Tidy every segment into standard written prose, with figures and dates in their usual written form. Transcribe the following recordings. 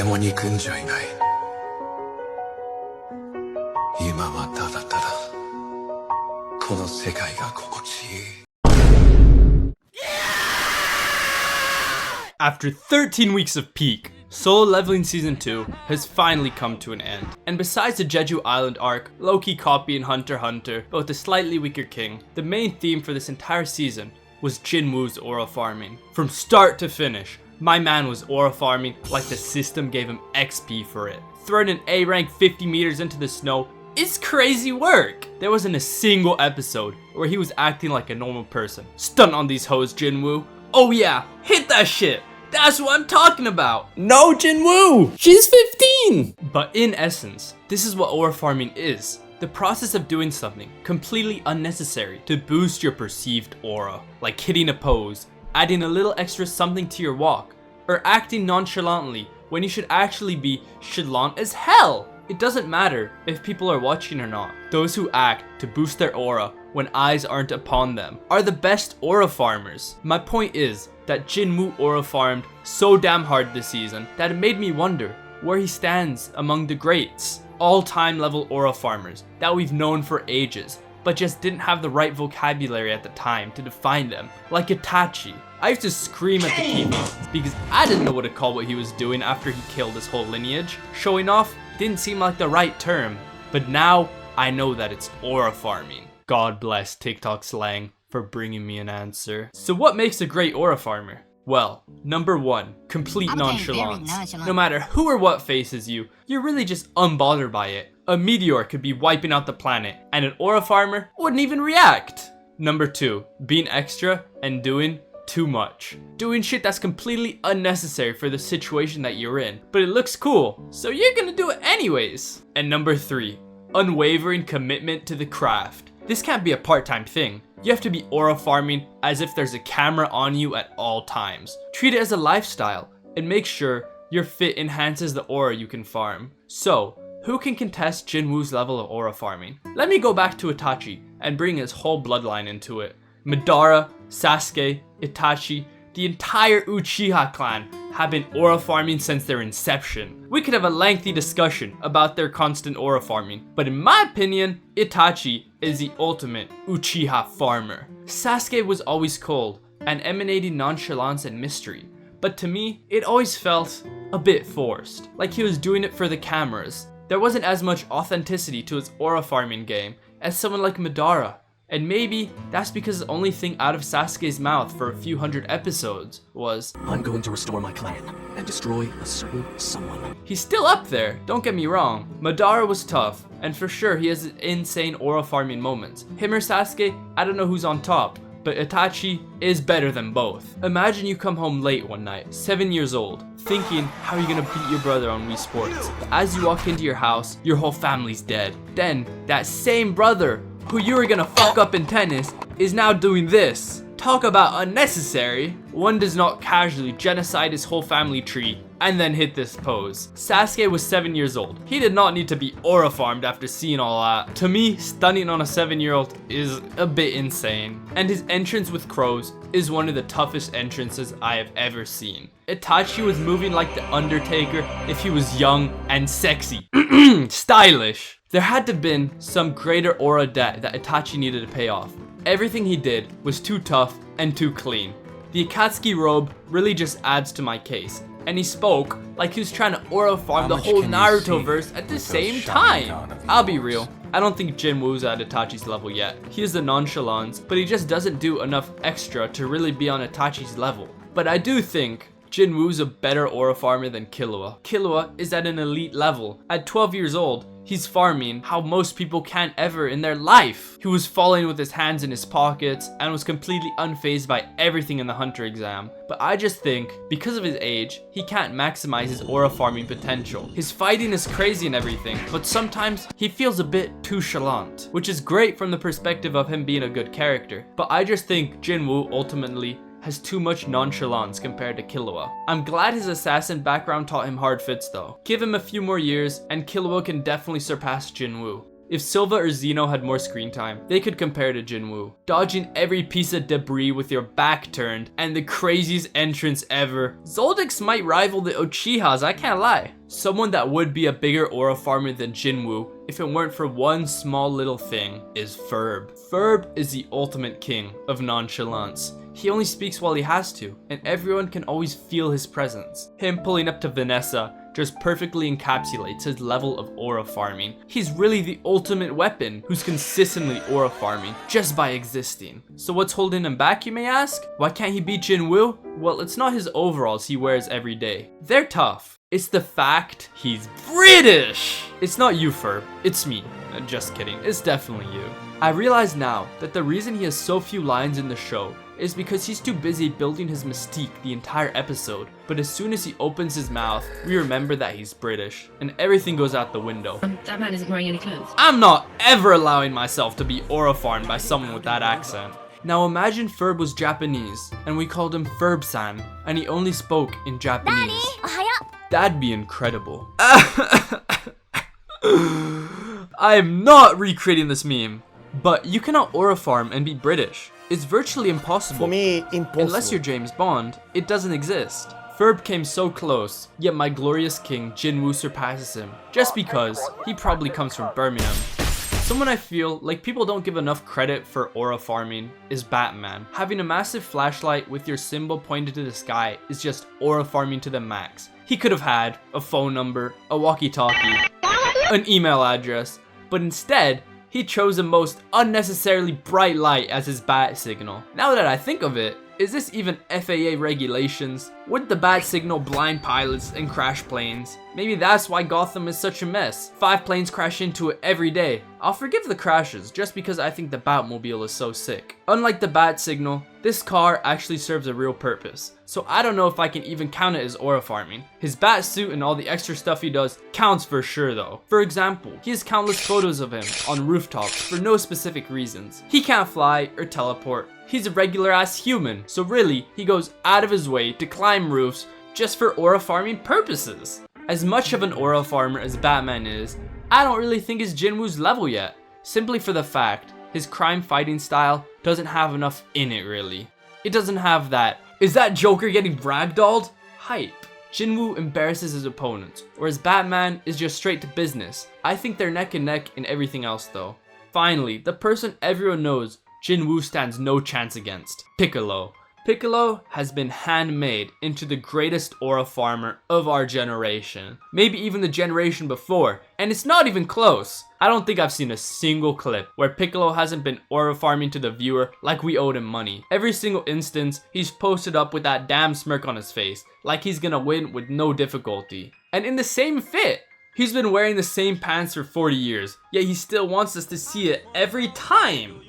誰も憎んじゃいない。今はただただこの世界が心地いい。 After 13 weeks of peak, Solo Leveling Season 2 has finally come to an end. And besides the Jeju Island arc, low-key copying Hunter x Hunter, but with a slightly weaker king, the main theme for this entire season was Jinwoo's aura farming. From start to finish, my man was aura farming like the system gave him XP for it. Throwing an A rank 50 meters into the snow is crazy work. There wasn't a single episode where he was acting like a normal person. Stunt on these hoes, Jinwoo. Oh yeah, hit that shit. That's what I'm talking about. No, Jinwoo! She's 15! But in essence, this is what aura farming is. The process of doing something completely unnecessary to boost your perceived aura. Like hitting a pose, adding a little extra something to your walk, or acting nonchalantly when you should actually be chalant as hell. It doesn't matter if people are watching or not. Those who act to boost their aura when eyes aren't upon them are the best aura farmers. My point is that Jinwoo aura farmed so damn hard this season that it made me wonder where he stands among the greats. All-time level aura farmers that we've known for ages, but just didn't have the right vocabulary at the time to define them. Like Itachi. I used to scream at the TV because I didn't know what to call what he was doing after he killed his whole lineage. Showing off didn't seem like the right term, but now I know that it's aura farming. God bless TikTok slang for bringing me an answer. So what makes a great aura farmer? Well, number one, complete nonchalance. No matter who or what faces you, you're really just unbothered by it. A meteor could be wiping out the planet, and an aura farmer wouldn't even react. Number two, being extra and doing too much. Doing shit that's completely unnecessary for the situation that you're in, but it looks cool, so you're gonna do it anyways. And number three, unwavering commitment to the craft. This can't be a part-time thing. You have to be aura farming as if there's a camera on you at all times. Treat it as a lifestyle and make sure your fit enhances the aura you can farm. So, who can contest Jinwoo's level of aura farming? Let me go back to Itachi and bring his whole bloodline into it. Madara, Sasuke, Itachi, the entire Uchiha clan have been aura farming since their inception. We could have a lengthy discussion about their constant aura farming, but in my opinion, Itachi is the ultimate Uchiha farmer. Sasuke was always cold and emanating nonchalance and mystery, but to me, it always felt a bit forced, like he was doing it for the cameras. There wasn't as much authenticity to his aura farming game as someone like Madara. And maybe that's because the only thing out of Sasuke's mouth for a few hundred episodes was, I'm going to restore my clan and destroy a certain someone. He's still up there, don't get me wrong. Madara was tough, and for sure he has insane aura farming moments. Him or Sasuke, I don't know who's on top, but Itachi is better than both. Imagine you come home late one night, 7 years old, thinking how you're gonna beat your brother on Wii Sports. But as you walk into your house, your whole family's dead. Then, that same brother who you were gonna fuck up in tennis is now doing this. Talk about unnecessary. One does not casually genocide his whole family tree and then hit this pose. Sasuke was 7 years old. He did not need to be aura farmed after seeing all that. To me, stunning on a 7-year-old is a bit insane. And his entrance with crows is one of the toughest entrances I have ever seen. Itachi was moving like the Undertaker if he was young and sexy. Stylish. There had to have been some greater aura debt that Itachi needed to pay off. Everything he did was too tough and too clean. The Akatsuki robe really just adds to my case. And he spoke like he was trying to aura farm the whole Naruto verse at the same time. I'll be real, I don't think Jinwoo's at Itachi's level yet. He has the nonchalance, but he just doesn't do enough extra to really be on Itachi's level. But I do think Jinwoo's a better aura farmer than Killua. Killua is at an elite level. At 12 years old, he's farming how most people can't ever in their life. He was falling with his hands in his pockets and was completely unfazed by everything in the Hunter exam. But I just think, because of his age, he can't maximize his aura farming potential. His fighting is crazy and everything, but sometimes he feels a bit too chalant, which is great from the perspective of him being a good character. But I just think Jinwoo ultimately has too much nonchalance compared to Killua. I'm glad his assassin background taught him hard fits though. Give him a few more years and Killua can definitely surpass Jinwoo. If Silva or Zeno had more screen time, they could compare to Jinwoo. Dodging every piece of debris with your back turned, and the craziest entrance ever. Zoldyck's might rival the Uchihas, I can't lie. Someone that would be a bigger aura farmer than Jinwoo, if it weren't for one small little thing, is Ferb. Ferb is the ultimate king of nonchalance. He only speaks while he has to, and everyone can always feel his presence. Him pulling up to Vanessa just perfectly encapsulates his level of aura farming. He's really the ultimate weapon who's consistently aura farming just by existing. So what's holding him back, you may ask? Why can't he beat Jinwoo? Well, it's not his overalls he wears every day. They're tough. It's the fact he's British. It's not you, Ferb. It's me. Just kidding. It's definitely you. I realize now that the reason he has so few lines in the show is because he's too busy building his mystique the entire episode, but as soon as he opens his mouth, we remember that he's British, and everything goes out the window. That man isn't wearing any clothes. I'm not ever allowing myself to be aura farmed by someone with that accent. Now imagine Ferb was Japanese, and we called him Ferb-san, and he only spoke in Japanese. That'd be incredible. I am not recreating this meme, but you cannot aura farm and be British. It's virtually impossible. For me, impossible. Unless you're James Bond, it doesn't exist. Ferb came so close, yet my glorious king Jinwoo surpasses him, just because he probably comes from Birmingham. Someone I feel like people don't give enough credit for aura farming is Batman. Having a massive flashlight with your symbol pointed to the sky is just aura farming to the max. He could have had a phone number, a walkie-talkie, an email address, but instead, he chose the most unnecessarily bright light as his bat signal. Now that I think of it, is this even FAA regulations? Would the bat signal blind pilots and crash planes? Maybe that's why Gotham is such a mess. 5 planes crash into it every day. I'll forgive the crashes just because I think the Batmobile is so sick. Unlike the bat signal, this car actually serves a real purpose. So I don't know if I can even count it as aura farming. His bat suit and all the extra stuff he does counts for sure though. For example, he has countless photos of him on rooftops for no specific reasons. He can't fly or teleport. He's a regular ass human, so really, he goes out of his way to climb roofs just for aura farming purposes. As much of an aura farmer as Batman is, I don't really think he's Jinwoo's level yet, simply for the fact his crime fighting style doesn't have enough in it really. It doesn't have that, is that Joker getting ragdolled? Hype. Jinwoo embarrasses his opponents, whereas Batman is just straight to business. I think they're neck and neck in everything else though. Finally, the person everyone knows Jinwoo stands no chance against, Piccolo. Piccolo has been handmade into the greatest aura farmer of our generation. Maybe even the generation before, and it's not even close. I don't think I've seen a single clip where Piccolo hasn't been aura farming to the viewer like we owed him money. Every single instance, he's posted up with that damn smirk on his face, like he's gonna win with no difficulty. And in the same fit. He's been wearing the same pants for 40 years, yet he still wants us to see it every time.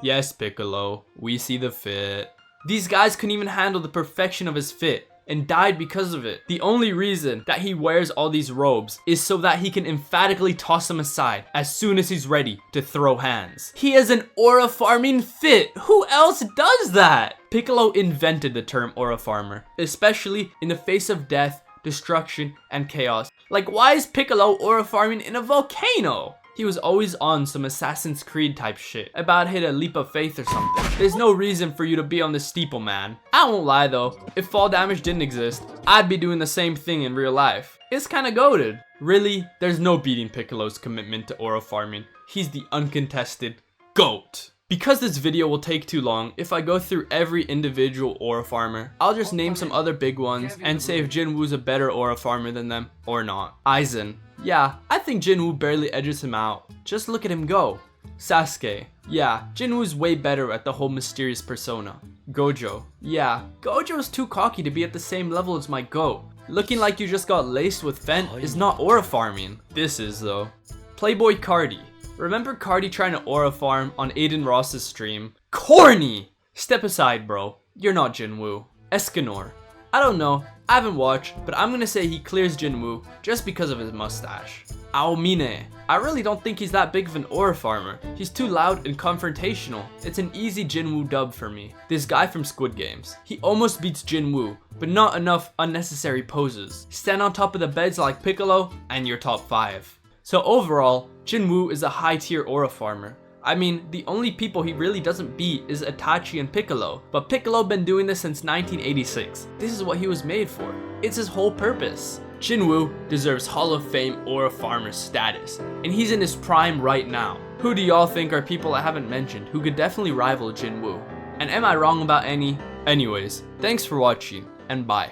Yes, Piccolo, we see the fit. These guys couldn't even handle the perfection of his fit and died because of it. The only reason that he wears all these robes is so that he can emphatically toss them aside as soon as he's ready to throw hands. He has an aura farming fit. Who else does that? Piccolo invented the term aura farmer, especially in the face of death, destruction, and chaos. Like, why is Piccolo aura farming in a volcano? He was always on some Assassin's Creed type shit, about hit a leap of faith or something. There's no reason for you to be on the steeple, man. I won't lie though, if fall damage didn't exist, I'd be doing the same thing in real life. It's kinda goated. Really, there's no beating Piccolo's commitment to aura farming. He's the uncontested GOAT. Because this video will take too long, if I go through every individual aura farmer, I'll just name some other big ones and say if Jinwoo's a better aura farmer than them or not. Aizen. Yeah, I think Jinwoo barely edges him out. Just look at him go. Sasuke. Yeah, Jinwoo's way better at the whole mysterious persona. Gojo. Yeah, Gojo's too cocky to be at the same level as my GOAT. Looking like you just got laced with Fent is not aura farming. This is though. Playboy Cardi. Remember Cardi trying to aura farm on Aiden Ross's stream? Corny! Step aside, bro. You're not Jinwoo. Escanor. I don't know, I haven't watched, but I'm gonna say he clears Jinwoo just because of his mustache. Aomine. I really don't think he's that big of an aura farmer. He's too loud and confrontational. It's an easy Jinwoo dub for me. This guy from Squid Games. He almost beats Jinwoo, but not enough unnecessary poses. Stand on top of the beds like Piccolo, and you're top 5. So overall, Jinwoo is a high tier aura farmer. I mean, the only people he really doesn't beat is Itachi and Piccolo, but Piccolo been doing this since 1986. This is what he was made for. It's his whole purpose. Jinwoo deserves Hall of Fame aura farmer status, and he's in his prime right now. Who do y'all think are people I haven't mentioned who could definitely rival Jinwoo? And am I wrong about any? Anyways, thanks for watching, and bye.